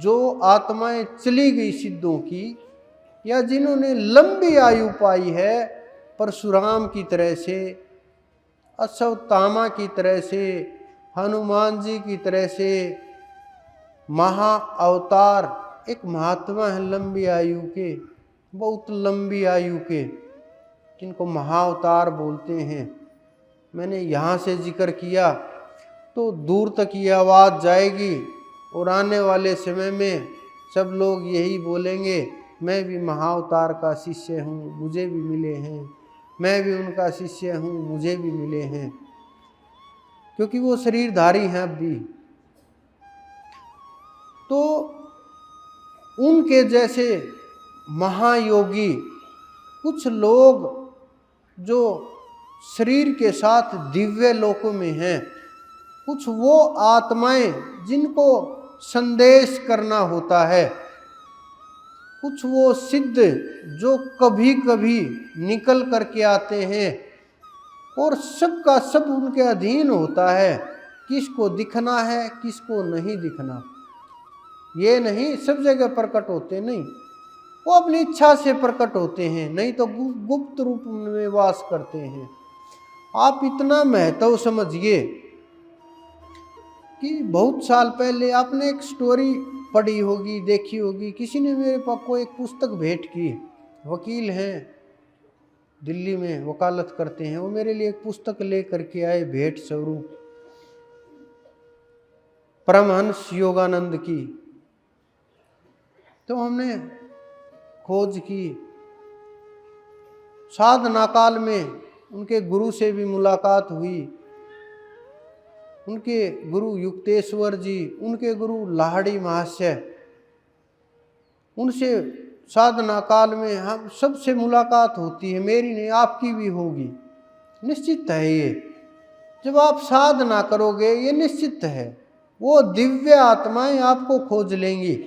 जो आत्माएं चली गई सिद्धों की, या जिन्होंने लंबी आयु पाई है, परशुराम की तरह से, अश्वत्थामा की तरह से, हनुमान जी की तरह से, महा अवतार एक महात्मा है लंबी आयु के, बहुत लंबी आयु के, जिनको महाअवतार बोलते हैं। मैंने यहाँ से जिक्र किया तो दूर तक ये आवाज़ जाएगी और आने वाले समय में सब लोग यही बोलेंगे, मैं भी महाअवतार का शिष्य हूँ, मुझे भी मिले हैं, मैं भी उनका शिष्य हूँ, मुझे भी मिले हैं, क्योंकि वो शरीरधारी हैं अब भी। तो उनके जैसे महायोगी कुछ लोग जो शरीर के साथ दिव्य लोकों में हैं, कुछ वो आत्माएं जिनको संदेश करना होता है, कुछ वो सिद्ध जो कभी कभी निकल करके आते हैं और सबका सब उनके अधीन होता है, किसको दिखना है किसको नहीं दिखना। ये नहीं सब जगह प्रकट होते, नहीं, वो अपनी इच्छा से प्रकट होते हैं, नहीं तो गुप्त रूप में वास करते हैं। आप इतना महत्व समझिए कि बहुत साल पहले आपने एक स्टोरी पढ़ी होगी, देखी होगी, किसी ने मेरे पास को एक पुस्तक भेंट की। वकील हैं, दिल्ली में वकालत करते हैं, वो मेरे लिए एक पुस्तक ले करके आए भेंट स्वरूप, परमहंस योगानंद की। तो हमने खोज की, साधना काल में उनके गुरु से भी मुलाकात हुई, उनके गुरु युक्तेश्वर जी, उनके गुरु लाहड़ी महाशय, उनसे साधना काल में हम सबसे मुलाकात होती है, मेरी नहीं आपकी भी होगी, निश्चित है। ये जब आप साधना करोगे ये निश्चित है, वो दिव्य आत्माएं आपको खोज लेंगी।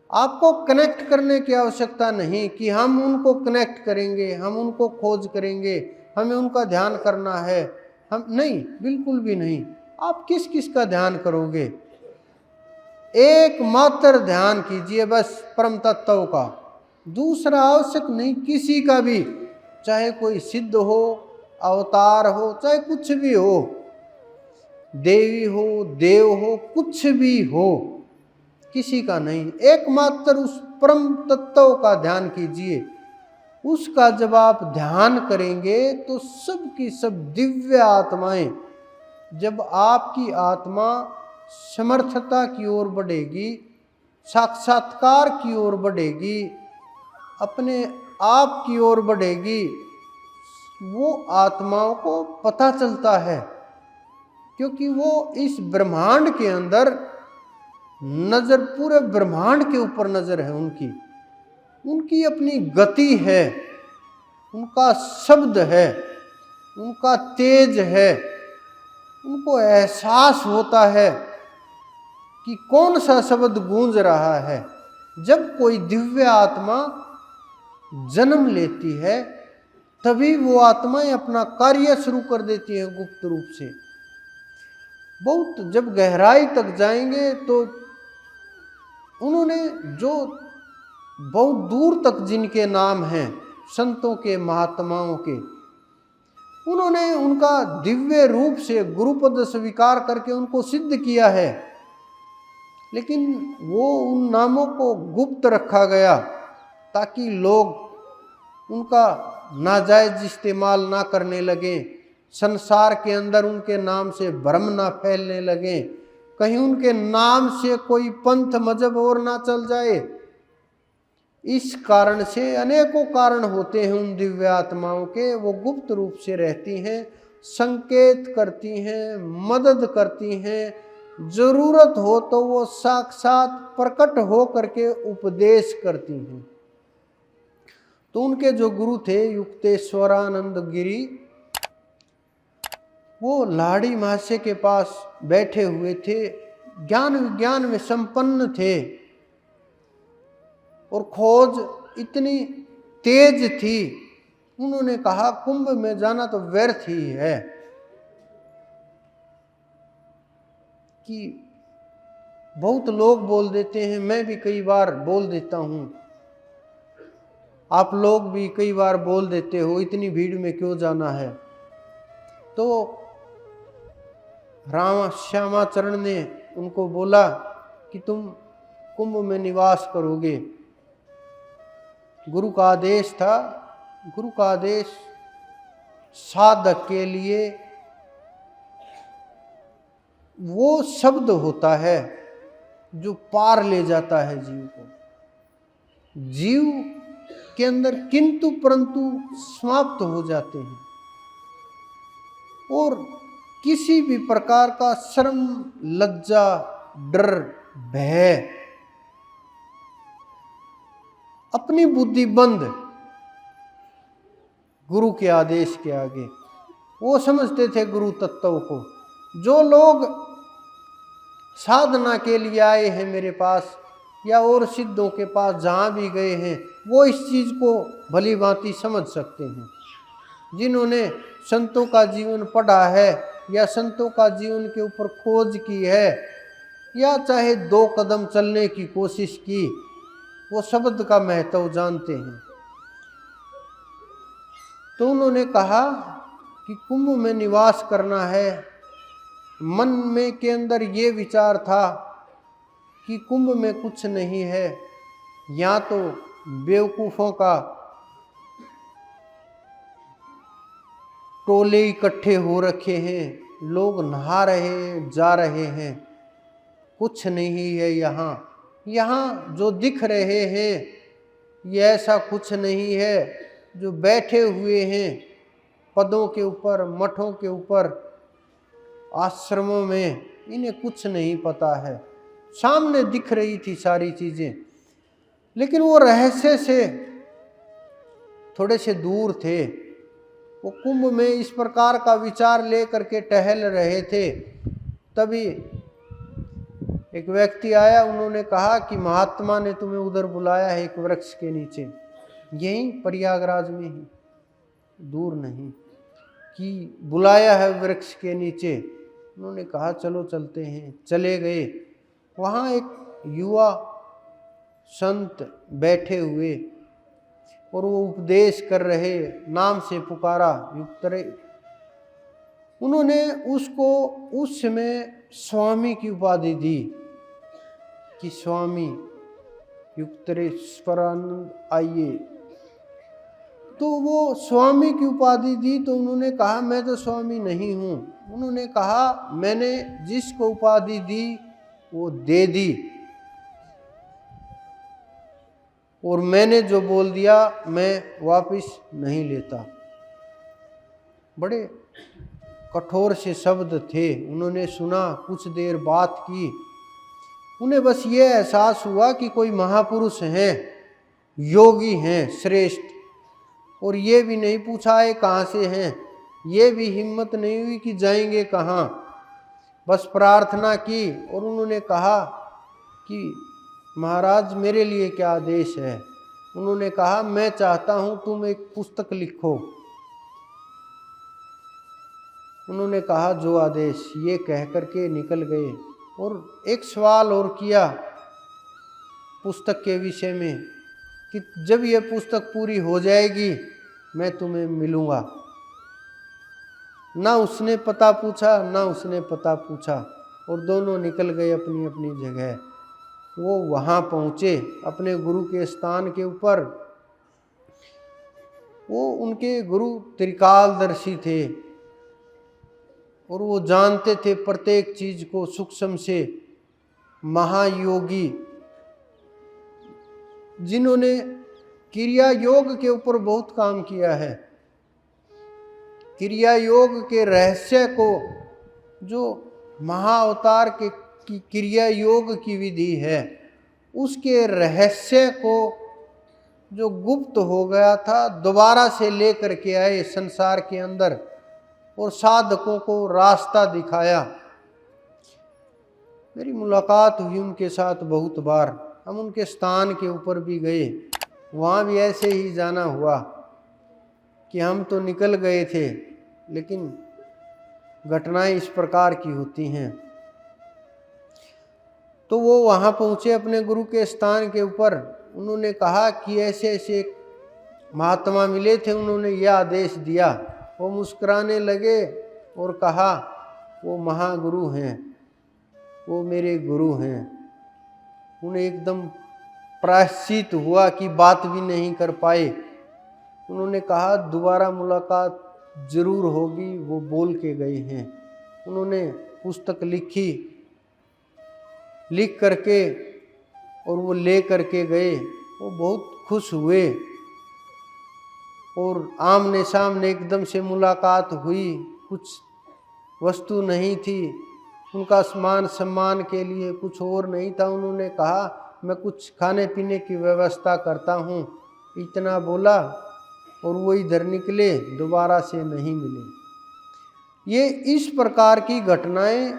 आपको कनेक्ट करने की आवश्यकता नहीं कि हम उनको कनेक्ट करेंगे, हम उनको खोज करेंगे, हमें उनका ध्यान करना है, हम नहीं, बिल्कुल भी नहीं। आप किस किस का ध्यान करोगे? एकमात्र ध्यान कीजिए बस परम तत्व का, दूसरा आवश्यक नहीं किसी का भी, चाहे कोई सिद्ध हो, अवतार हो, चाहे कुछ भी हो, देवी हो, देव हो, कुछ भी हो, किसी का नहीं, एकमात्र उस परम तत्व का ध्यान कीजिए। उसका जब आप ध्यान करेंगे तो सब की सब दिव्य आत्माएं, जब आपकी आत्मा समर्थता की ओर बढ़ेगी, साक्षात्कार की ओर बढ़ेगी, अपने आप की ओर बढ़ेगी, वो आत्माओं को पता चलता है, क्योंकि वो इस ब्रह्मांड के अंदर नजर, पूरे ब्रह्मांड के ऊपर नजर है उनकी, उनकी अपनी गति है, उनका शब्द है, उनका तेज है, उनको एहसास होता है कि कौन सा शब्द गूंज रहा है। जब कोई दिव्य आत्मा जन्म लेती है तभी वो आत्माएं अपना कार्य शुरू कर देती हैं गुप्त रूप से। बहुत जब गहराई तक जाएंगे तो उन्होंने जो बहुत दूर तक जिनके नाम हैं संतों के, महात्माओं के, उन्होंने उनका दिव्य रूप से गुरुपद स्वीकार करके उनको सिद्ध किया है, लेकिन वो उन नामों को गुप्त रखा गया ताकि लोग उनका नाजायज इस्तेमाल ना करने लगे, संसार के अंदर उनके नाम से भ्रम ना फैलने लगे, कहीं उनके नाम से कोई पंथ मजहब और ना चल जाए। इस कारण से अनेकों कारण होते हैं उन दिव्य आत्माओं के, वो गुप्त रूप से रहती हैं, संकेत करती हैं, मदद करती हैं, जरूरत हो तो वो साक्षात प्रकट हो करके उपदेश करती हैं। तो उनके जो गुरु थे युक्तेश्वरानंद गिरी, वो लाड़ी महाशय के पास बैठे हुए थे, ज्ञान विज्ञान में संपन्न थे और खोज इतनी तेज थी, उन्होंने कहा कुंभ में जाना तो व्यर्थ ही है, कि बहुत लोग बोल देते हैं, मैं भी कई बार बोल देता हूँ, आप लोग भी कई बार बोल देते हो, इतनी भीड़ में क्यों जाना है। तो राम श्यामाचरण ने उनको बोला कि तुम कुंभ में निवास करोगे। गुरु का आदेश था। गुरु का आदेश साधक के लिए वो शब्द होता है जो पार ले जाता है जीव को। जीव के अंदर किंतु परंतु समाप्त हो जाते हैं और किसी भी प्रकार का शर्म, लज्जा, डर, भय, अपनी बुद्धि बंद गुरु के आदेश के आगे। वो समझते थे गुरु तत्व को। जो लोग साधना के लिए आए हैं मेरे पास या और सिद्धों के पास जहाँ भी गए हैं, वो इस चीज़ को भली भांति समझ सकते हैं। जिन्होंने संतों का जीवन पढ़ा है या संतों का जीवन के ऊपर खोज की है या चाहे 2 कदम चलने की कोशिश की, वो शब्द का महत्व जानते हैं। तो उन्होंने कहा कि कुंभ में निवास करना है। मन में के अंदर ये विचार था कि कुंभ में कुछ नहीं है, यहाँ तो बेवकूफ़ों का टोले इकट्ठे हो रखे हैं, लोग नहा रहे हैं, जा रहे हैं, कुछ नहीं है यहाँ। यहाँ जो दिख रहे हैं ये ऐसा कुछ नहीं है। जो बैठे हुए हैं पदों के ऊपर, मठों के ऊपर, आश्रमों में, इन्हें कुछ नहीं पता है। सामने दिख रही थी सारी चीज़ें, लेकिन वो रहस्य से थोड़े से दूर थे। वो कुंभ में इस प्रकार का विचार लेकर के टहल रहे थे। तभी एक व्यक्ति आया, उन्होंने कहा कि महात्मा ने तुम्हें उधर बुलाया है एक वृक्ष के नीचे, यहीं प्रयागराज में ही, दूर नहीं, कि बुलाया है वृक्ष के नीचे। उन्होंने कहा चलो चलते हैं। चले गए। वहाँ एक युवा संत बैठे हुए और वो उपदेश कर रहे, नाम से पुकारा युक्तरे। उन्होंने उसको उस समय स्वामी की उपाधि दी कि स्वामी युक्तरेश्वरानंद आइए। तो वो स्वामी की उपाधि दी। तो उन्होंने कहा मैं तो स्वामी नहीं हूँ। उन्होंने कहा मैंने जिसको उपाधि दी वो दे दी, और मैंने जो बोल दिया मैं वापस नहीं लेता। बड़े कठोर से शब्द थे। उन्होंने सुना, कुछ देर बात की। उन्हें बस ये एहसास हुआ कि कोई महापुरुष हैं, योगी हैं श्रेष्ठ, और ये भी नहीं पूछा ये कहाँ से हैं, ये भी हिम्मत नहीं हुई कि जाएंगे कहाँ। बस प्रार्थना की और उन्होंने कहा कि महाराज मेरे लिए क्या आदेश है। उन्होंने कहा मैं चाहता हूँ तुम एक पुस्तक लिखो। उन्होंने कहा जो आदेश, ये कह करके निकल गए। और एक सवाल और किया पुस्तक के विषय में कि जब ये पुस्तक पूरी हो जाएगी मैं तुम्हें मिलूँगा। ना उसने पता पूछा ना उसने पता पूछा, और दोनों निकल गए अपनी अपनी जगह। वो वहाँ पहुँचे अपने गुरु के स्थान के ऊपर। वो उनके गुरु त्रिकालदर्शी थे और वो जानते थे प्रत्येक चीज को सूक्ष्म से। महायोगी जिन्होंने क्रिया योग के ऊपर बहुत काम किया है, क्रिया योग के रहस्य को, जो महाअवतार के की क्रिया योग की विधि है, उसके रहस्य को जो गुप्त हो गया था दोबारा से लेकर के आए संसार के अंदर और साधकों को रास्ता दिखाया। मेरी मुलाकात हुई उनके साथ बहुत बार। हम उनके स्थान के ऊपर भी गए, वहाँ भी ऐसे ही जाना हुआ कि हम तो निकल गए थे, लेकिन घटनाएं इस प्रकार की होती हैं। तो वो वहाँ पहुँचे अपने गुरु के स्थान के ऊपर। उन्होंने कहा कि ऐसे ऐसे महात्मा मिले थे, उन्होंने यह आदेश दिया। वो मुस्कुराने लगे और कहा वो महागुरु हैं, वो मेरे गुरु हैं। उन्हें एकदम प्रायश्चित हुआ कि बात भी नहीं कर पाए। उन्होंने कहा दोबारा मुलाकात जरूर होगी, वो बोल के गए हैं। उन्होंने पुस्तक लिखी, लिख करके और वो ले करके गए। वो बहुत खुश हुए और आमने सामने एकदम से मुलाकात हुई। कुछ वस्तु नहीं थी, उनका मान सम्मान के लिए कुछ और नहीं था। उन्होंने कहा मैं कुछ खाने पीने की व्यवस्था करता हूँ, इतना बोला और वो इधर निकले, दोबारा से नहीं मिले। ये इस प्रकार की घटनाएं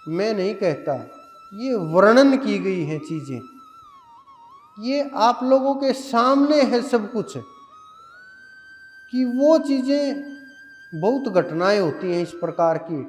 मैं नहीं कहता, ये वर्णन की गई हैं चीज़ें। ये आप लोगों के सामने है सब कुछ, कि वो चीज़ें बहुत घटनाएं होती हैं इस प्रकार की।